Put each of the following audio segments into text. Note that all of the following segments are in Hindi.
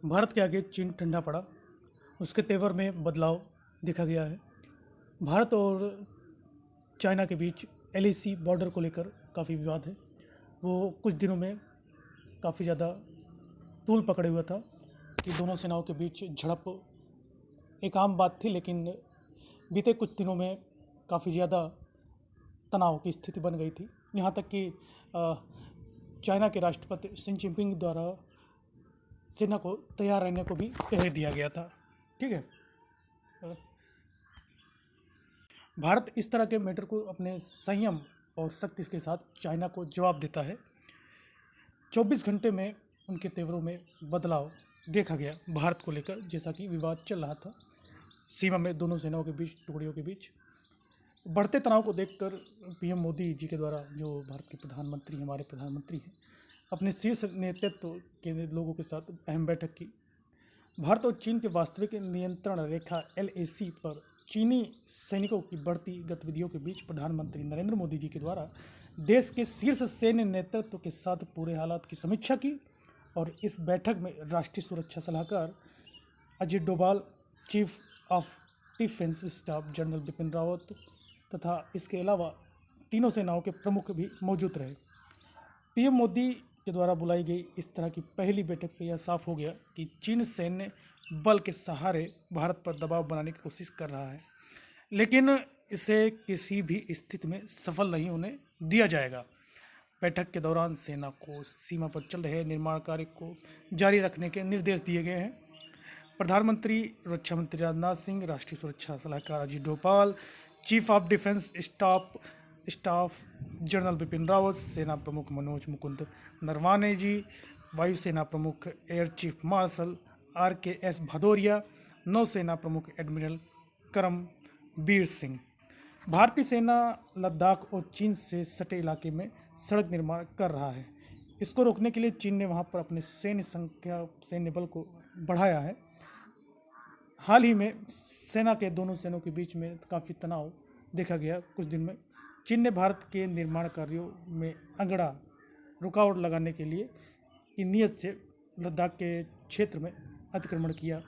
भारत के आगे चीन ठंडा पड़ा, उसके तेवर में बदलाव देखा गया है। भारत और चाइना के बीच एलएसी बॉर्डर को लेकर काफ़ी विवाद है। वो कुछ दिनों में काफ़ी ज़्यादा तूल पकड़े हुआ था कि दोनों सेनाओं के बीच झड़प एक आम बात थी, लेकिन बीते कुछ दिनों में काफ़ी ज़्यादा तनाव की स्थिति बन गई थी। यहाँ तक कि चाइना के राष्ट्रपति शी जिनपिंग द्वारा सेना को तैयार रहने को भी कह दिया गया था। ठीक है, भारत इस तरह के मैटर को अपने संयम और शक्ति के साथ चाइना को जवाब देता है। 24 घंटे में उनके तेवरों में बदलाव देखा गया भारत को लेकर। जैसा कि विवाद चल रहा था सीमा में दोनों सेनाओं के बीच, टुकड़ियों के बीच, बढ़ते तनाव को देखकर पीएम मोदी जी के द्वारा, जो भारत के प्रधानमंत्री, हमारे प्रधानमंत्री हैं, अपने शीर्ष नेतृत्व के लोगों के साथ अहम बैठक की। भारत और चीन के वास्तविक नियंत्रण रेखा एलएसी पर चीनी सैनिकों की बढ़ती गतिविधियों के बीच प्रधानमंत्री नरेंद्र मोदी जी के द्वारा देश के शीर्ष सैन्य नेतृत्व के साथ पूरे हालात की समीक्षा की। और इस बैठक में राष्ट्रीय सुरक्षा सलाहकार Ajit Doval, chief of defence staff general Bipin Rawat तथा इसके अलावा तीनों सेनाओं के प्रमुख भी मौजूद रहे। पीएम मोदी के द्वारा बुलाई गई इस तरह की पहली बैठक से यह साफ हो गया कि चीन सैन्य बल के सहारे भारत पर दबाव बनाने की कोशिश कर रहा है, लेकिन इसे किसी भी स्थिति में सफल नहीं होने दिया जाएगा। बैठक के दौरान सेना को सीमा पर चल रहे निर्माण कार्य को जारी रखने के निर्देश दिए गए हैं। प्रधानमंत्री, रक्षा मंत्री राजनाथ सिंह, राष्ट्रीय सुरक्षा सलाहकार Ajit Doval, chief of defence staff general Bipin Rawat, सेना प्रमुख मनोज मुकुंद नरवाने जी, वायुसेना प्रमुख air chief marshal RKS Bhadauria, नौसेना प्रमुख एडमिरल करमबीर सिंह। भारतीय सेना लद्दाख और चीन से सटे इलाके में सड़क निर्माण कर रहा है। इसको रोकने के लिए चीन ने वहां पर अपने सैन्य बल को बढ़ाया है। हाल ही में सेना के दोनों सेनाओं के बीच में काफ़ी तनाव देखा गया। कुछ दिन में चीन ने भारत के निर्माण कार्यों में अगड़ा रुकावट लगाने के लिए की नीयत से लद्दाख के क्षेत्र में अतिक्रमण किया।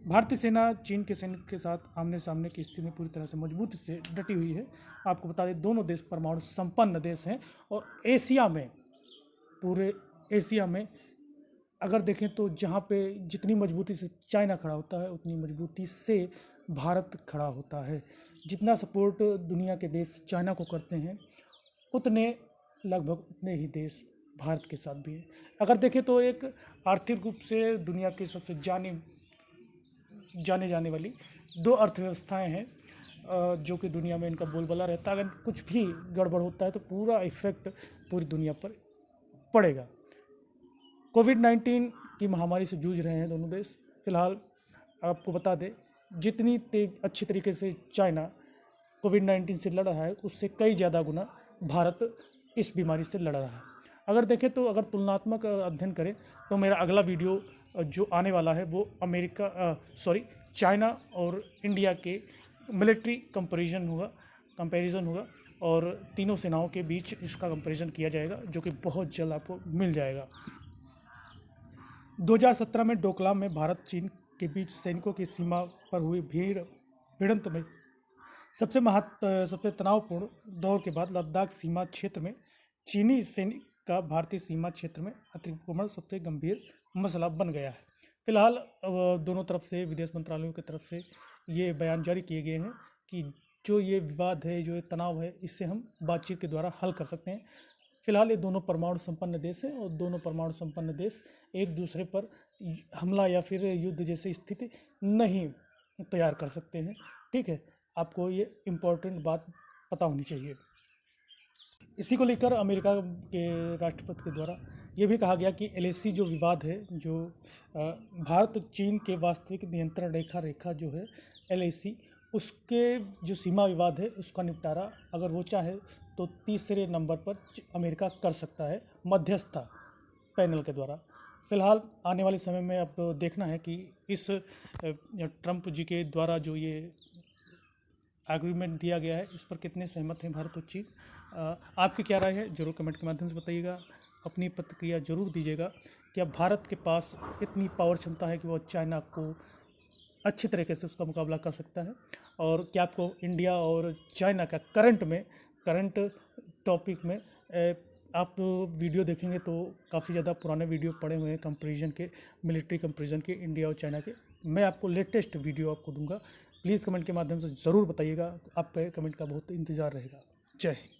भारतीय सेना चीन के सैनिक के साथ आमने सामने की स्थिति में पूरी तरह से मजबूती से डटी हुई है। आपको बता दें, दोनों देश परमाणु संपन्न देश हैं और एशिया में, पूरे एशिया में अगर देखें तो जहाँ पे जितनी मजबूती से चाइना खड़ा होता है, उतनी मजबूती से भारत खड़ा होता है। जितना सपोर्ट दुनिया के देश चाइना को करते हैं, लगभग उतने ही देश भारत के साथ भी है। अगर देखें तो एक आर्थिक रूप से दुनिया की सबसे जाने जाने वाली दो अर्थव्यवस्थाएं हैं, जो कि दुनिया में इनका बोलबाला रहता है। अगर कुछ भी गड़बड़ होता है तो पूरा इफेक्ट पूरी दुनिया पर पड़ेगा। कोविड-19 की महामारी से जूझ रहे हैं दोनों देश। फिलहाल आपको बता दें, जितनी अच्छी तरीके से चाइना कोविड-19 से लड़ रहा है, उससे कई ज़्यादा गुना भारत इस बीमारी से लड़ रहा है। अगर देखें तो, अगर तुलनात्मक अध्ययन करें तो मेरा अगला वीडियो जो आने वाला है वो चाइना और इंडिया के मिलिट्री कंपैरिजन होगा और तीनों सेनाओं के बीच इसका कंपैरिजन किया जाएगा, जो कि बहुत जल्द आपको मिल जाएगा। 2017 में डोकलाम में भारत चीन के बीच सैनिकों की सीमा पर हुई भिड़ंत में सबसे तनावपूर्ण दौर के बाद लद्दाख सीमा क्षेत्र में चीनी सैनिक का भारतीय सीमा क्षेत्र में अतिक्रमण सबसे गंभीर मसला बन गया है। फिलहाल दोनों तरफ से, विदेश मंत्रालयों की तरफ से ये बयान जारी किए गए हैं कि जो ये विवाद है, जो ये तनाव है, इससे हम बातचीत के द्वारा हल कर सकते हैं। फिलहाल ये दोनों परमाणु संपन्न देश हैं और दोनों परमाणु संपन्न देश एक दूसरे पर हमला या फिर युद्ध जैसी स्थिति नहीं तैयार कर सकते हैं। ठीक है, आपको ये इम्पोर्टेंट बात पता होनी चाहिए। इसी को लेकर अमेरिका के राष्ट्रपति के द्वारा ये भी कहा गया कि एलएसी जो विवाद है, जो भारत चीन के वास्तविक नियंत्रण रेखा जो है एलएसी, उसके जो सीमा विवाद है उसका निपटारा अगर वो चाहे तो तीसरे नंबर पर अमेरिका कर सकता है, मध्यस्थता पैनल के द्वारा। फिलहाल आने वाले समय में अब देखना है कि इस ट्रंप जी के द्वारा जो ये एग्रीमेंट दिया गया है, इस पर कितने सहमत हैं भारत और चीन। आपकी क्या राय है, जरूर कमेंट के माध्यम से बताइएगा। अपनी प्रतिक्रिया जरूर दीजिएगा। क्या भारत के पास इतनी पावर क्षमता है कि वो चाइना को अच्छी तरीके से उसका मुकाबला कर सकता है? और क्या आपको इंडिया और चाइना का करंट टॉपिक में आप वीडियो देखेंगे तो काफ़ी ज़्यादा पुराने वीडियो पड़े हुए हैं कंपैरिजन के, मिलिट्री कंपैरिजन के इंडिया और चाइना के। मैं आपको लेटेस्ट वीडियो आपको दूंगा, प्लीज़ कमेंट के माध्यम से ज़रूर बताइएगा, आपके कमेंट का बहुत इंतज़ार रहेगा। जय हिंद।